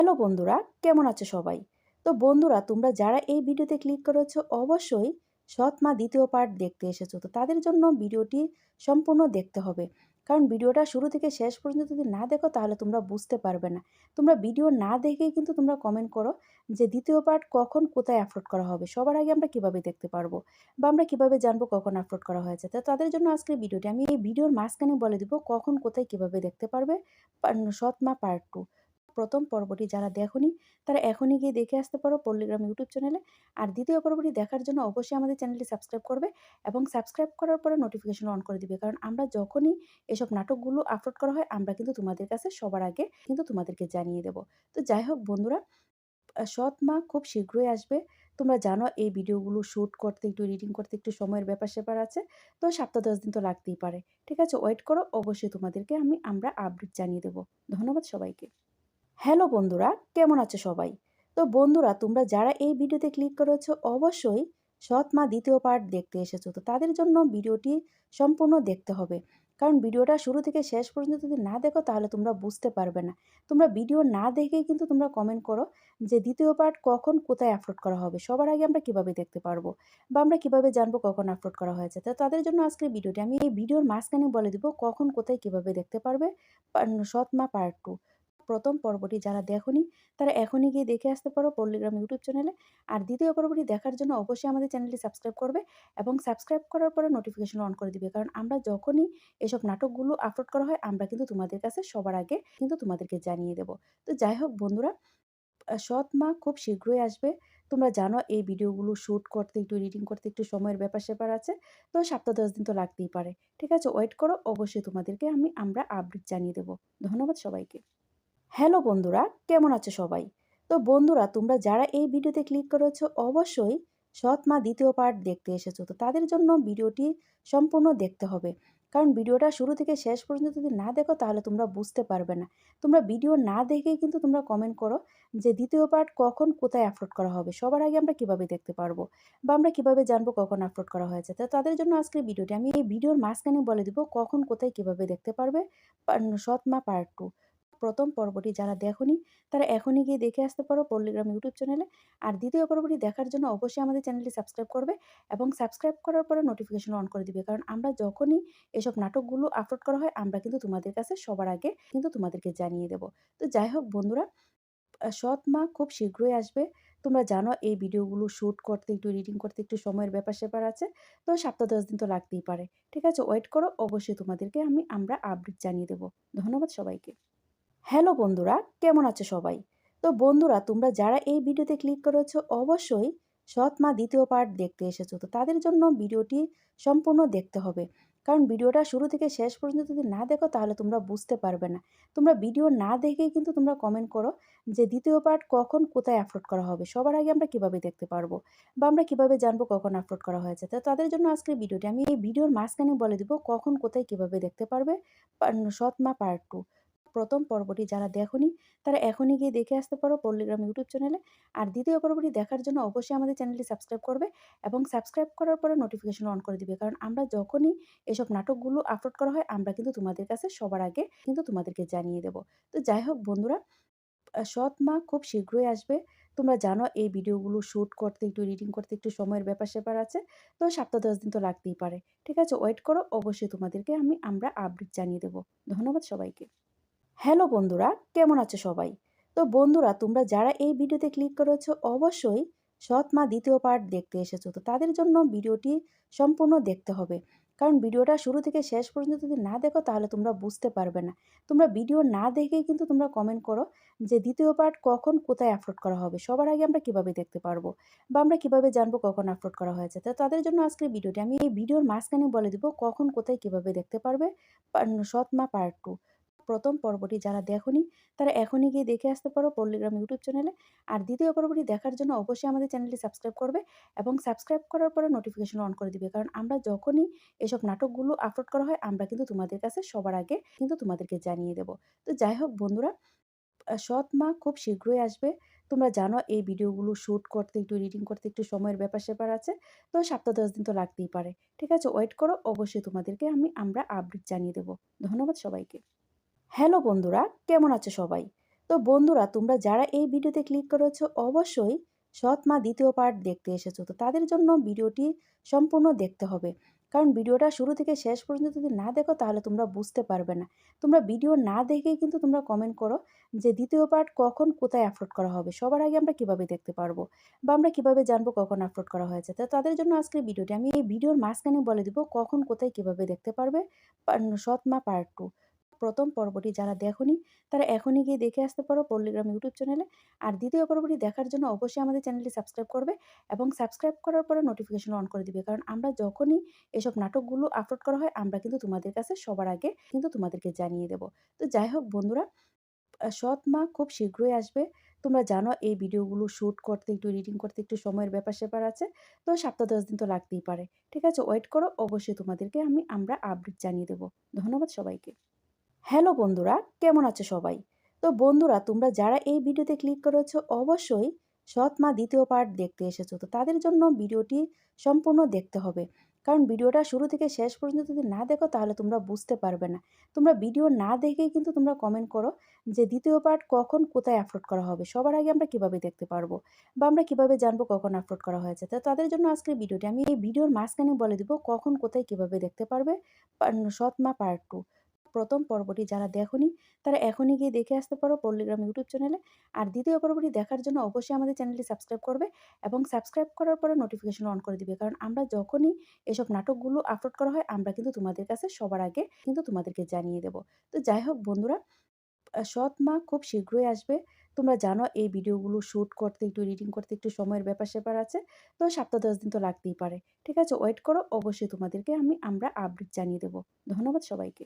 Hello বন্ধুরা, কেমন আছো সবাই? তো বন্ধুরা, তোমরা যারা এই ভিডিওতে ক্লিক করেছো অবশ্যই সৎ মা দ্বিতীয় পার্ট দেখতে এসেছো। তো তাদের জন্য ভিডিওটি সম্পূর্ণ দেখতে হবে। কারণ ভিডিওটা শুরু থেকে শেষ পর্যন্ত যদি না দেখো তাহলে তোমরা বুঝতে পারবে না। তোমরা ভিডিও না দেখেই কিন্তু তোমরা কমেন্ট করো যে দ্বিতীয় পার্ট কখন কোথায় আপলোড করা হবে। সবার আগে আমরা কিভাবে দেখতে পারবো বা আমরা কিভাবে জানবো কখন আপলোড করা হয়েছে। তো তাদের জন্য আজকের ভিডিওটি আমি এই ভিডিওর মাঝখানে বলে দিব কখন কোথায় কিভাবে দেখতে পারবে সৎ মা পার্ট 2। প্রথম পর্বটি যারা দেখোনি তারা এখনই গিয়ে দেখে আসতে পারো পল্লীগ্রাম ইউটিউব চ্যানেলে। আর দ্বিতীয় পর্বটি দেখার জন্য অবশ্যই আমাদের চ্যানেলটি সাবস্ক্রাইব করবে এবং সাবস্ক্রাইব করার পরে নোটিফিকেশন অন করে দিবে। কারণ আমরা যখনই এসব নাটকগুলো আপলোড করা হয় আমরা কিন্তু তোমাদের কাছে সবার আগে কিন্তু তোমাদেরকে জানিয়ে দেব। তো যাই হোক বন্ধুরা, সৎ মা খুব শীঘ্রই আসবে। তোমরা জানো এই ভিডিওগুলো শ্যুট করতে, একটু এডিটিং করতে একটু সময়ের ব্যাপার-স্যাপার আছে। তো সপ্তাহ ১০ দিন তো লাগতেই পারে। ঠিক আছে? ওয়েট করো। অবশ্যই তোমাদেরকে আমরা আপডেট জানিয়ে দেব। ধন্যবাদ সবাইকে। হ্যালো বন্ধুরা, কেমন আছো সবাই? তো বন্ধুরা, তোমরা যারা এই ভিডিওতে ক্লিক করেছো অবশ্যই সৎ মা দ্বিতীয় পার্ট দেখতে এসেছো। তো তাদের জন্য ভিডিওটি সম্পূর্ণ দেখতে হবে। কারণ ভিডিওটা শুরু থেকে শেষ পর্যন্ত যদি না দেখো তাহলে তোমরা বুঝতে পারবে না। তোমরা ভিডিও না দেখেই কিন্তু তোমরা কমেন্ট করো যে দ্বিতীয় পার্ট কখন কোথায় আপলোড করা হবে। সবার আগে আমরা কিভাবে দেখতে পারবো বা আমরা কিভাবে জানবো কখন আপলোড করা হয়েছে। তো তাদের জন্য আজকের ভিডিওটি আমি এই ভিডিওর মাঝখানে বলে দিব কখন কোথায় কিভাবে দেখতে পারবে সৎ মা পার্ট 2। প্রথম পর্বটি যারা দেখোনি তারা এখনই গিয়ে দেখে আসতে পারো পল্লীগ্রাম ইউটিউব চ্যানেলে। আর দ্বিতীয় পর্বটি দেখার জন্য অবশ্যই আমাদের চ্যানেলটি সাবস্ক্রাইব করবে এবং সাবস্ক্রাইব করার পরে নোটিফিকেশন অন করে দিবে। কারণ আমরা যখনই এসব নাটকগুলো আপলোড করা হয় আমরা কিন্তু তোমাদের কাছে সবার আগে কিন্তু তোমাদেরকে জানিয়ে দেব। তো যাই হোক বন্ধুরা, সৎ মা খুব শীঘ্রই আসবে। তোমরা জানো এই ভিডিওগুলো শ্যুট করতে, একটু এডিটিং করতে একটু সময়ের ব্যাপার-স্যাপার আছে। তো সপ্তাহ ১০ দিন তো লাগতেই পারে। ঠিক আছে? ওয়েট করো। অবশ্যই তোমাদেরকে আমরা আপডেট জানিয়ে দেব। ধন্যবাদ সবাইকে। হ্যালো বন্ধুরা, কেমন আছো সবাই? তো বন্ধুরা, তোমরা যারা এই ভিডিওতে ক্লিক করেছো অবশ্যই সৎ মা দ্বিতীয় পার্ট দেখতে এসেছো। তো তাদের জন্য ভিডিওটি সম্পূর্ণ দেখতে হবে। কারণ ভিডিওটা শুরু থেকে শেষ পর্যন্ত যদি না দেখো তাহলে তোমরা বুঝতে পারবে না। তোমরা ভিডিও না দেখেই কিন্তু তোমরা কমেন্ট করো যে দ্বিতীয় পার্ট কখন কোথায় আপলোড করা হবে। সবার আগে আমরা কিভাবে দেখতে পারবো বা আমরা কিভাবে জানবো কখন আপলোড করা হয়েছে। তো তাদের জন্য আজকের ভিডিওটি আমি এই ভিডিওর মাঝখানে বলে দিব কখন কোথায় কিভাবে দেখতে পারবে সৎ মা পার্ট 2। প্রথম পর্বটি যারা দেখোনি তারা এখনই গিয়ে দেখে আসতে পারো পল্লীগ্রাম ইউটিউব চ্যানেলে। আর দ্বিতীয় পর্বটি দেখার জন্য অবশ্যই আমাদের চ্যানেলটি সাবস্ক্রাইব করবে এবং সাবস্ক্রাইব করার পরে নোটিফিকেশন অন করে দিবে। কারণ আমরা যখনই এসব নাটকগুলো আপলোড করা হয় আমরা কিন্তু তোমাদের কাছে সবার আগে কিন্তু তোমাদেরকে জানিয়ে দেব। তো যাই হোক বন্ধুরা, সৎ মা খুব শীঘ্রই আসবে। তোমরা জানো এই ভিডিওগুলো শ্যুট করতে, একটু এডিটিং করতে একটু সময়ের ব্যাপার-স্যাপার আছে। তো সপ্তাহ ১০ দিন তো লাগতেই পারে। ঠিক আছে? ওয়েট করো। অবশ্যই তোমাদেরকে আমরা আপডেট জানিয়ে দেব। ধন্যবাদ সবাইকে। হ্যালো বন্ধুরা, কেমন আছো সবাই? তো বন্ধুরা, তোমরা যারা এই ভিডিওতে ক্লিক করেছো অবশ্যই সৎ মা দ্বিতীয় পার্ট দেখতে এসেছো। তো তাদের জন্য ভিডিওটি সম্পূর্ণ দেখতে হবে। কারণ ভিডিওটা শুরু থেকে শেষ পর্যন্ত যদি না দেখো তাহলে তোমরা বুঝতে পারবে না। তোমরা ভিডিও না দেখেই কিন্তু তোমরা কমেন্ট করো যে দ্বিতীয় পার্ট কখন কোথায় আপলোড করা হবে। সবার আগে আমরা কিভাবে দেখতে পারবো বা আমরা কিভাবে জানবো কখন আপলোড করা হয়েছে। তো তাদের জন্য আজকের ভিডিওটি আমি এই ভিডিওর মাঝখানে বলে দিব কখন কোথায় কিভাবে দেখতে পারবে সৎ মা পার্ট 2। প্রথম পর্বটি যারা দেখোনি তারা এখনই গিয়ে দেখে আসতে পারো পল্লীগ্রাম ইউটিউব চ্যানেলে। আর দ্বিতীয় পর্বটি দেখার জন্য অবশ্যই আমাদের চ্যানেলটি সাবস্ক্রাইব করবে এবং সাবস্ক্রাইব করার পরে নোটিফিকেশন অন করে দিবে। কারণ আমরা যখনই এসব নাটকগুলো আপলোড করা হয় আমরা কিন্তু তোমাদের কাছে সবার আগে কিন্তু তোমাদেরকে জানিয়ে দেব। তো যাই হোক বন্ধুরা, সৎ মা খুব শীঘ্রই আসবে। তোমরা জানো এই ভিডিওগুলো শ্যুট করতে, একটু এডিটিং করতে একটু সময়ের ব্যাপার-স্যাপার আছে। তো সপ্তাহ ১০ দিন তো লাগতেই পারে। ঠিক আছে? ওয়েট করো। অবশ্যই তোমাদেরকে আমরা আপডেট জানিয়ে দেব। ধন্যবাদ সবাইকে। হ্যালো বন্ধুরা, কেমন আছো সবাই? তো বন্ধুরা, তোমরা যারা এই ভিডিওতে ক্লিক করেছো অবশ্যই সৎ মা দ্বিতীয় পার্ট দেখতে এসেছো। তো তাদের জন্য ভিডিওটি সম্পূর্ণ দেখতে হবে। কারণ ভিডিওটা শুরু থেকে শেষ পর্যন্ত যদি না দেখো তাহলে তোমরা বুঝতে পারবে না। তোমরা ভিডিও না দেখেই কিন্তু তোমরা কমেন্ট করো যে দ্বিতীয় পার্ট কখন কোথায় আপলোড করা হবে। সবার আগে আমরা কিভাবে দেখতে পারবো বা আমরা কিভাবে জানবো কখন আপলোড করা হয়েছে। তো তাদের জন্য আজকের ভিডিওটি আমি এই ভিডিওর মাঝখানে বলে দিব কখন কোথায় কিভাবে দেখতে পারবে সৎ মা পার্ট 2। প্রথম পর্বটি যারা দেখোনি তারা এখনই গিয়ে দেখে আসতে পারো পল্লীগ্রাম ইউটিউব চ্যানেলে। আর দ্বিতীয় পর্বটি দেখার জন্য অবশ্যই আমাদের চ্যানেলটি সাবস্ক্রাইব করবে এবং সাবস্ক্রাইব করার পরে নোটিফিকেশন অন করে দিবে। কারণ আমরা যখনই এসব নাটকগুলো আপলোড করা হয় আমরা কিন্তু তোমাদের কাছে সবার আগে কিন্তু তোমাদেরকে জানিয়ে দেব। তো যাই হোক বন্ধুরা, সৎ মা খুব শীঘ্রই আসবে। তোমরা জানো এই ভিডিওগুলো শ্যুট করতে, একটু এডিটিং করতে একটু সময়ের ব্যাপার-স্যাপার আছে। তো সপ্তাহ ১০ দিন তো লাগতেই পারে। ঠিক আছে? ওয়েট করো। অবশ্যই তোমাদেরকে আমরা আপডেট জানিয়ে দেব। ধন্যবাদ সবাইকে। হ্যালো বন্ধুরা, কেমন আছো সবাই? তো তো বন্ধুরা তোমরা যারা এই ভিডিওতে ক্লিক করেছো অবশ্যই সৎ মা দ্বিতীয় পার্ট দেখতে এসেছো। তো তাদের জন্য ভিডিওটি সম্পূর্ণ দেখতে হবে। কারণ ভিডিওটা শুরু থেকে শেষ পর্যন্ত যদি না দেখো তাহলে তোমরা বুঝতে পারবে না। তোমরা ভিডিও না দেখেই কিন্তু তোমরা কমেন্ট করো যে দ্বিতীয় পার্ট কখন কোথায় আপলোড করা হবে। সবার আগে আমরা কিভাবে দেখতে পারবো বা আমরা কিভাবে জানবো কখন আপলোড করা হয়েছে। তো তাদের জন্য আজকের ভিডিওটি আমি এই ভিডিওর মাঝখানে বলে দিব কখন কোথায় কিভাবে দেখতে পারবে সৎ মা পার্ট 2 প্রথম পর্বটি যারা দেখোনি তারা এখনই গিয়ে দেখে আসতে পারো পল্লীগ্রাম ইউটিউব চ্যানেলে। আর দ্বিতীয় পর্বটি দেখার জন্য অবশ্যই আমাদের চ্যানেলটি সাবস্ক্রাইব করবে এবং সাবস্ক্রাইব করার পরে নোটিফিকেশন অন করে দিবে। কারণ আমরা যখনই এসব নাটকগুলো আপলোড করা হয় আমরা কিন্তু তোমাদের কাছে সবার আগে কিন্তু তোমাদেরকে জানিয়ে দেব। তো যাই হোক বন্ধুরা, সৎ মা খুব শীঘ্রই আসবে। তোমরা জানো এই ভিডিওগুলো শ্যুট করতে একটু এডিটিং করতে একটু সময়ের ব্যাপার-স্যাপার আছে। তো ৭-১০ দিন তো লাগতেই পারে। ঠিক আছে? ওয়েট করো। অবশ্যই তোমাদেরকে আমরা আপডেট জানিয়ে দেব। ধন্যবাদ সবাইকে। হ্যালো বন্ধুরা, কেমন আছো সবাই? তো বন্ধুরা তোমরা যারা এই ভিডিওতে ক্লিক করেছো অবশ্যই সৎ মা দ্বিতীয় পার্ট দেখতে এসেছো। তো তাদের জন্য ভিডিওটি সম্পূর্ণ দেখতে হবে। কারণ ভিডিওটা শুরু থেকে শেষ পর্যন্ত যদি না দেখো তাহলে তোমরা বুঝতে পারবে না। তোমরা ভিডিও না দেখেই কিন্তু তোমরা কমেন্ট করো যে দ্বিতীয় পার্ট কখন কোথায় আপলোড করা হবে। সবার আগে আমরা কিভাবে দেখতে পারবো বা আমরা কিভাবে জানবো কখন আপলোড করা হয়েছে। তো তাদের জন্য আজকের ভিডিওটি আমি এই ভিডিওর মাঝখানে বলে দিব কখন কোথায় কিভাবে দেখতে পারবে সৎ মা পার্ট 2 প্রথম পর্বটি যারা দেখোনি তারা এখনই গিয়ে দেখে আসতে পারো পল্লীগ্রাম ইউটিউব চ্যানেলে। আর দ্বিতীয় পর্বটি দেখার জন্য অবশ্যই আমাদের চ্যানেলটি সাবস্ক্রাইব করবে এবং সাবস্ক্রাইব করার পরে নোটিফিকেশন অন করে দিবে। কারণ আমরা যখনই এসব নাটকগুলো আপলোড করা হয় আমরা কিন্তু তোমাদের কাছে সবার আগে কিন্তু তোমাদেরকে জানিয়ে দেব। তো যাই হোক বন্ধুরা, সৎ মা খুব শীঘ্রই আসবে। তোমরা জানো এই ভিডিওগুলো শ্যুট করতে একটু এডিটিং করতে একটু সময়ের ব্যাপার-স্যাপার আছে। তো ৭-১০ দিন তো লাগতেই পারে। ঠিক আছে? ওয়েট করো। অবশ্যই তোমাদেরকে আমরা আপডেট জানিয়ে দেব। ধন্যবাদ সবাইকে।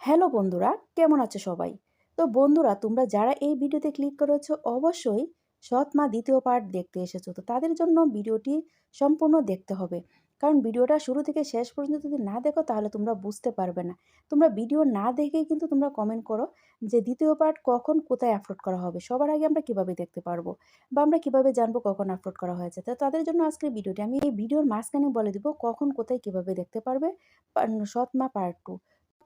হ্যালো বন্ধুরা, কেমন আছো সবাই? তো বন্ধুরা তোমরা যারা এই ভিডিওতে ক্লিক করেছো অবশ্যই সৎ মা দ্বিতীয় পার্ট দেখতে এসেছো। তো তাদের জন্য ভিডিওটি সম্পূর্ণ দেখতে হবে। কারণ ভিডিওটা শুরু থেকে শেষ পর্যন্ত যদি না দেখো তাহলে তোমরা বুঝতে পারবে না। তোমরা ভিডিও না দেখেই কিন্তু তোমরা কমেন্ট করো যে দ্বিতীয় পার্ট কখন কোথায় আপলোড করা হবে। সবার আগে আমরা কিভাবে দেখতে পারবো বা আমরা কিভাবে জানবো কখন আপলোড করা হয়েছে। তো তাদের জন্য আজকের ভিডিওটি আমি এই ভিডিওর মাঝখানে বলে দিব কখন কোথায় কিভাবে দেখতে পারবে সৎ মা পার্ট 2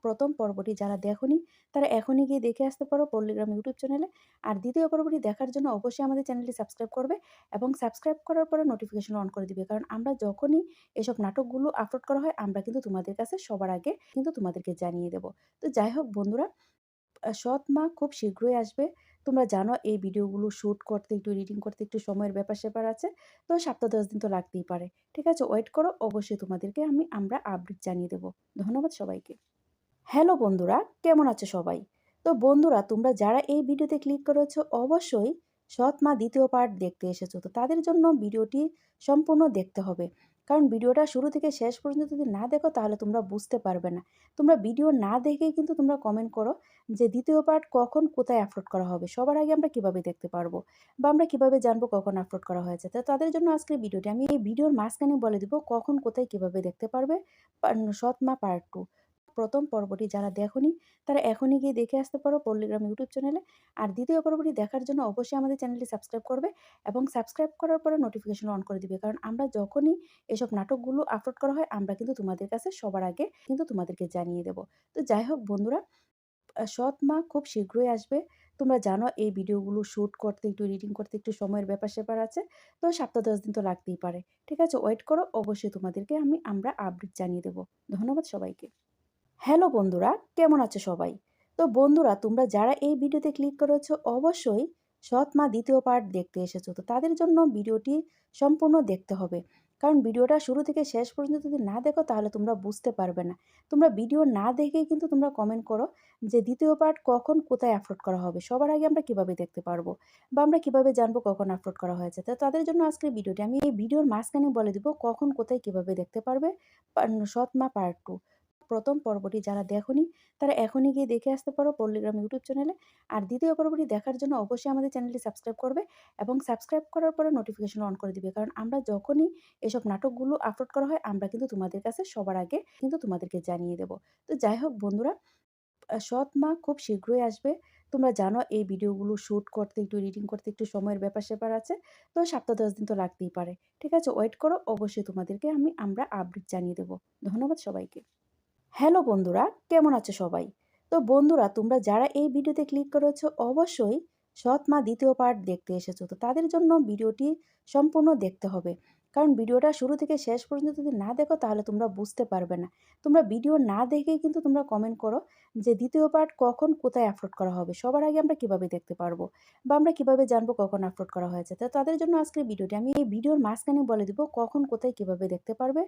প্রথম পর্বটি যারা দেখোনি তারা এখনই গিয়ে দেখে আসতে পারো পল্লীগ্রাম ইউটিউব চ্যানেলে। আর দ্বিতীয় পর্বটি দেখার জন্য অবশ্যই আমাদের চ্যানেলটি সাবস্ক্রাইব করবে এবং সাবস্ক্রাইব করার পরে নোটিফিকেশন অন করে দিবে। কারণ আমরা যখনই এসব নাটকগুলো আপলোড করা হয় আমরা কিন্তু তোমাদের কাছে সবার আগে কিন্তু তোমাদেরকে জানিয়ে দেব। তো যাই হোক বন্ধুরা, সৎ মা খুব শীঘ্রই আসবে। তোমরা জানো এই ভিডিওগুলো শ্যুট করতে একটু এডিটিং করতে একটু সময়ের ব্যাপার-স্যাপার আছে। তো ৭-১০ দিন তো লাগতেই পারে। ঠিক আছে? ওয়েট করো। অবশ্যই তোমাদেরকে আমরা আপডেট জানিয়ে দেব। ধন্যবাদ সবাইকে। হ্যালো বন্ধুরা, কেমন আছো সবাই? তো বন্ধুরা তোমরা যারা এই ভিডিওতে ক্লিক করেছো অবশ্যই সৎ মা দ্বিতীয় পার্ট দেখতে এসেছো। তো তাদের জন্য ভিডিওটি সম্পূর্ণ দেখতে হবে। কারণ ভিডিওটা শুরু থেকে শেষ পর্যন্ত যদি না দেখো তাহলে তোমরা বুঝতে পারবে না। তোমরা ভিডিও না দেখেই কিন্তু তোমরা কমেন্ট করো যে দ্বিতীয় পার্ট কখন কোথায় আপলোড করা হবে। সবার আগে আমরা কিভাবে দেখতে পারবো বা আমরা কিভাবে জানবো কখন আপলোড করা হয়েছে। তো তাদের জন্য আজকের ভিডিওটি আমি এই ভিডিওর মাঝখানে বলে দিব কখন কোথায় কিভাবে দেখতে পারবে সৎ মা পার্ট 2 প্রথম পর্বটি যারা দেখোনি তারা এখনই গিয়ে দেখে আসতে পারো পল্লীগ্রাম ইউটিউব চ্যানেলে। আর দ্বিতীয় পর্বটি দেখার জন্য অবশ্যই আমাদের চ্যানেলটি সাবস্ক্রাইব করবে এবং সাবস্ক্রাইব করার পরে নোটিফিকেশন অন করে দিবে। কারণ আমরা যখনই এসব নাটকগুলো আপলোড করা হয় আমরা কিন্তু তোমাদের কাছে সবার আগে কিন্তু তোমাদেরকে জানিয়ে দেব। তো যাই হোক বন্ধুরা, সৎ মা খুব শীঘ্রই আসবে। তোমরা জানো এই ভিডিওগুলো শ্যুট করতে একটু এডিটিং করতে একটু সময়ের ব্যাপার-স্যাপার আছে। তো ৭-১০ দিন তো লাগতেই পারে। ঠিক আছে? ওয়েট করো। অবশ্যই তোমাদেরকে আমরা আপডেট জানিয়ে দেব। ধন্যবাদ সবাইকে। হ্যালো বন্ধুরা, কেমন আছো সবাই? তো বন্ধুরা তোমরা যারা এই ভিডিওতে ক্লিক করেছো অবশ্যই সৎ মা দ্বিতীয় পার্ট দেখতে এসেছো। তো তাদের জন্য ভিডিওটি সম্পূর্ণ দেখতে হবে। কারণ ভিডিওটা শুরু থেকে শেষ পর্যন্ত যদি না দেখো তাহলে তোমরা বুঝতে পারবে না। তোমরা ভিডিও না দেখেই কিন্তু তোমরা কমেন্ট করো যে দ্বিতীয় পার্ট কখন কোথায় আপলোড করা হবে। সবার আগে আমরা কিভাবে দেখতে পারবো বা আমরা কিভাবে জানবো কখন আপলোড করা হয়েছে। তো তাদের জন্য আজকের ভিডিওটি আমি এই ভিডিওর মাঝখানে বলে দিব কখন কোথায় কিভাবে দেখতে পারবে সৎ মা পার্ট 2 প্রথম পর্বটি যারা দেখোনি তারা এখনই গিয়ে দেখে আসতে পারো পল্লীগ্রাম ইউটিউব চ্যানেলে। আর দ্বিতীয় পর্বটি দেখার জন্য অবশ্যই আমাদের চ্যানেলটি সাবস্ক্রাইব করবে এবং সাবস্ক্রাইব করার পরে নোটিফিকেশন অন করে দিবে। কারণ আমরা যখনই এসব নাটকগুলো আপলোড করা হয় আমরা কিন্তু তোমাদের কাছে সবার আগে কিন্তু তোমাদেরকে জানিয়ে দেব। তো যাই হোক বন্ধুরা, সৎ মা খুব শীঘ্রই আসবে। তোমরা জানো এই ভিডিওগুলো শ্যুট করতে একটু এডিটিং করতে একটু সময়ের ব্যাপার-স্যাপার আছে। তো ৭-১০ দিন তো লাগতেই পারে। ঠিক আছে? ওয়েট করো। অবশ্যই তোমাদেরকে আমরা আপডেট জানিয়ে দেব। ধন্যবাদ সবাইকে। হ্যালো বন্ধুরা, কেমন আছো সবাই? তো বন্ধুরা তোমরা যারা এই ভিডিওতে ক্লিক করেছো অবশ্যই সৎ মা দ্বিতীয় পার্ট দেখতে এসেছো, তো তাদের জন্য ভিডিওটি সম্পূর্ণ দেখতে হবে। কারণ ভিডিওটা শুরু থেকে শেষ পর্যন্ত যদি না দেখো তাহলে তোমরা বুঝতে পারবে না। তোমরা ভিডিও না দেখেই কিন্তু তোমরা কমেন্ট করো যে দ্বিতীয় পার্ট কখন কোথায় আপলোড করা হবে? সবার আগে আমরা কিভাবে দেখতে পারবো? বা আমরা কিভাবে জানবো কখন আপলোড করা হয়েছে? তো তাদের জন্য আজকের ভিডিওটি। আমি এই ভিডিওর মাঝখানে বলে দিব কখন, কোথায়, কিভাবে দেখতে পারবে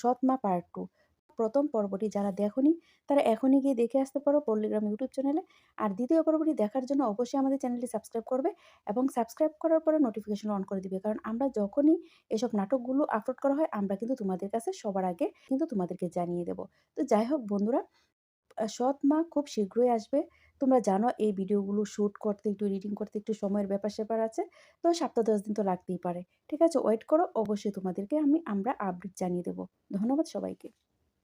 সৎ মা পার্ট 2। প্রথম পর্বটি যারা দেখোনি তারা এখনই গিয়ে দেখে আসতে পারো পল্লীগ্রাম ইউটিউব চ্যানেলে। আর দ্বিতীয় পর্বটি দেখার জন্য অবশ্যই আমাদের চ্যানেলটি সাবস্ক্রাইব করবে এবং সাবস্ক্রাইব করার পরে নোটিফিকেশন অন করে দিবে। কারণ আমরা যখনই এসব নাটকগুলো আপলোড করা হয় আমরা কিন্তু তোমাদের কাছে সবার আগে কিন্তু তোমাদেরকে জানিয়ে দেব। তো যাই হোক বন্ধুরা, সৎ মা খুব শীঘ্রই আসবে। তোমরা জানো এই ভিডিওগুলো শুট করতে, একটু এডিটিং করতে একটু সময়ের ব্যাপার-স্যাপার আছে। তো সপ্তাহ ১০ দিন তো লাগতেই পারে। ঠিক আছে? ওয়েট করো। অবশ্যই তোমাদেরকে আমরা আপডেট জানিয়ে দেব। ধন্যবাদ সবাইকে।